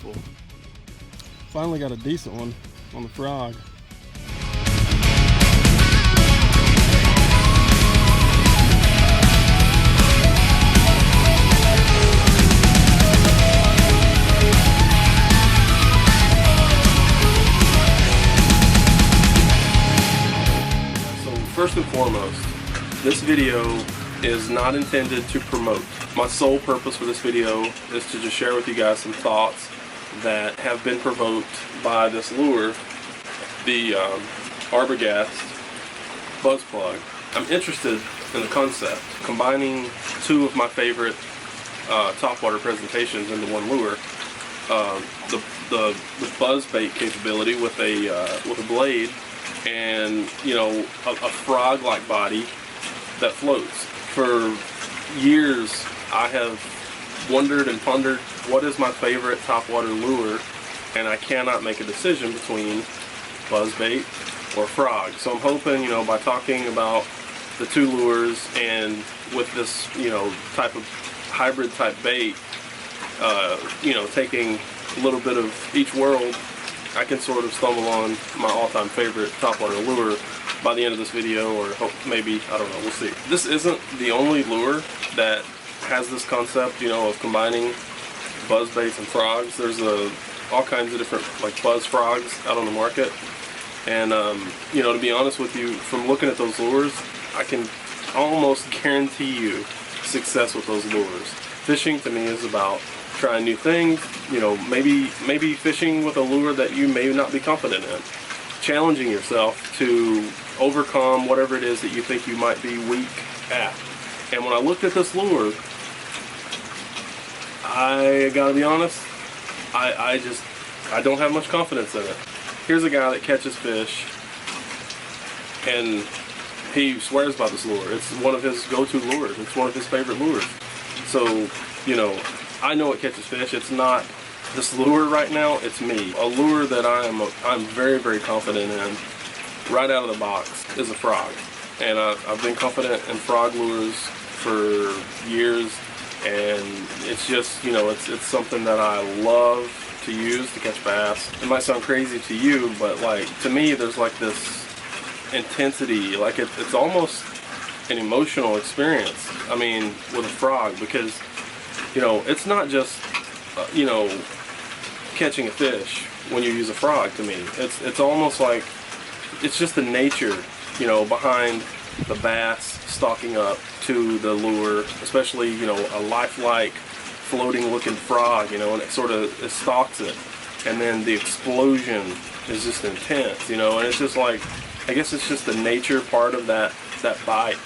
beautiful. Finally got a decent one on the frog. First and foremost, this video is not intended to promote. My sole purpose for this video is to just share with you guys some thoughts that have been provoked by this lure, the Arbogast buzz plug. I'm interested in the concept, combining two of my favorite topwater presentations into one lure. The buzz bait capability with a blade, and a frog-like body that floats. For years I have wondered and pondered what is my favorite topwater lure, and I cannot make a decision between buzzbait or frog. So I'm hoping, by talking about the two lures and with this, type of hybrid type bait, taking a little bit of each world, I can sort of stumble on my all-time favorite topwater lure by the end of this video, or maybe, I don't know, we'll see. This isn't the only lure that has this concept, of combining buzz baits and frogs. There's all kinds of different buzz frogs out on the market, and to be honest with you, from looking at those lures, I can almost guarantee you success with those lures. Fishing to me is about trying new things, maybe fishing with a lure that you may not be confident in, challenging yourself to overcome whatever it is that you think you might be weak at. And when I looked at this lure, I gotta be honest, I don't have much confidence in it. Here's a guy that catches fish, and he swears by this lure. It's one of his go-to lures. It's one of his favorite lures. So, I know it catches fish. It's not this lure right now, it's me. A lure that I'm very, very confident in right out of the box is a frog. And I've been confident in frog lures for years, and it's just, it's something that I love to use to catch bass. It might sound crazy to you, but to me there's this intensity, it's almost an emotional experience, with a frog, because it's not just, catching a fish when you use a frog. To me, it's almost like it's just the nature, behind the bass stalking up to the lure, especially, a lifelike floating looking frog, and it stalks it, and then the explosion is just intense, and it's just I guess it's just the nature part of that bite,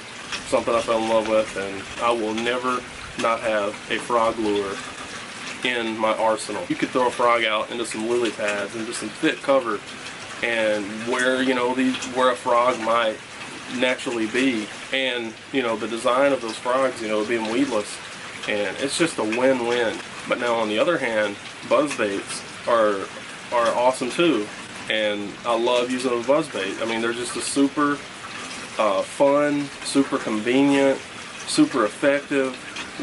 something I fell in love with, and I will never not have a frog lure in my arsenal. You could throw a frog out into some lily pads, into some thick cover, and where where a frog might naturally be, and the design of those frogs, being weedless, and it's just a win-win. But now on the other hand, buzz baits are awesome too, and I love using a buzz bait. They're just a super fun, super convenient, super effective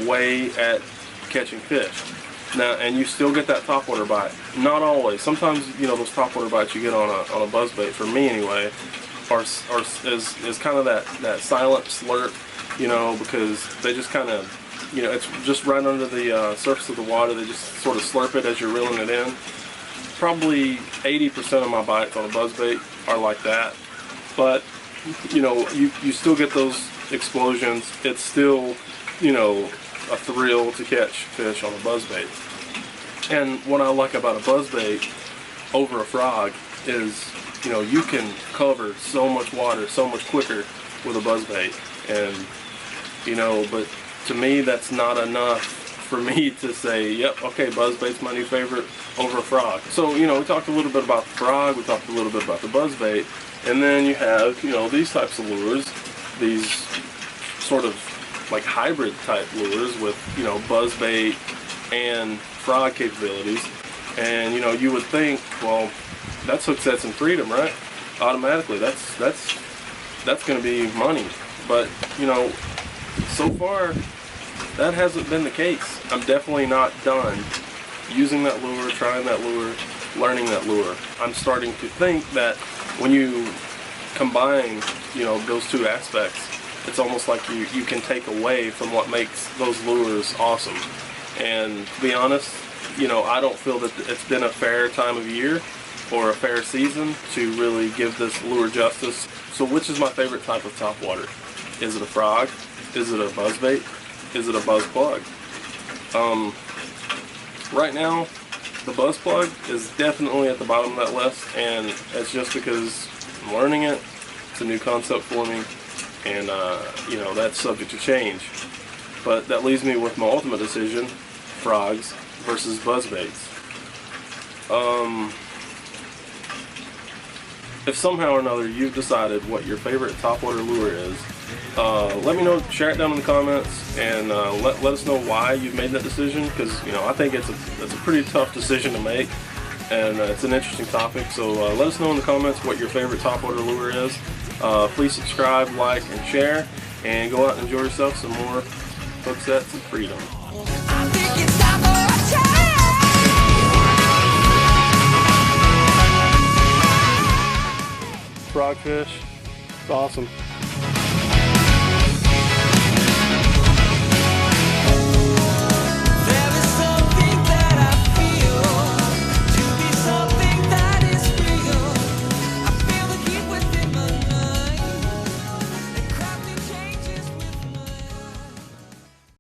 way at catching fish. Now, and you still get that topwater bite. Not always. Sometimes, those topwater bites you get on a buzz bait, for me anyway, is kind of that silent slurp, because they just kind of, it's just right under the surface of the water. They just sort of slurp it as you're reeling it in. Probably 80% of my bites on a buzz bait are like that. But, you still get those explosions. It's still, a thrill to catch fish on a buzzbait. And what I like about a buzzbait over a frog is, you can cover so much water so much quicker with a buzzbait. And, but to me that's not enough for me to say, yep, okay, buzzbait's my new favorite over a frog. So, we talked a little bit about the frog, we talked a little bit about the buzzbait, and then you have, these types of lures, these sort of hybrid type lures with buzzbait and frog capabilities, and you would think, well, that's hook sets and freedom, right? Automatically, that's going to be money. But so far that hasn't been the case. I'm definitely not done using that lure, trying that lure, learning that lure, I'm starting to think that when you combine, you know, those two aspects, it's almost like you can take away from what makes those lures awesome. And to be honest, you know, I don't feel that it's been a fair time of year or a fair season to really give this lure justice. So which is my favorite type of topwater? Is it a frog? Is it a buzzbait? Is it a buzz plug? Right now, the buzz plug is definitely at the bottom of that list, and it's just because I'm learning it. It's a new concept for me, and you know, that's subject to change. But that leaves me with my ultimate decision: frogs versus buzzbaits. If somehow or another you've decided what your favorite topwater lure is, let me know. Share it down in the comments, and let us know why you've made that decision. Because, you know, I think it's a pretty tough decision to make, and it's an interesting topic. So let us know in the comments what your favorite topwater lure is. Please subscribe, like, and share, and go out and enjoy yourself some more hook sets and freedom. Frogfish, it's awesome.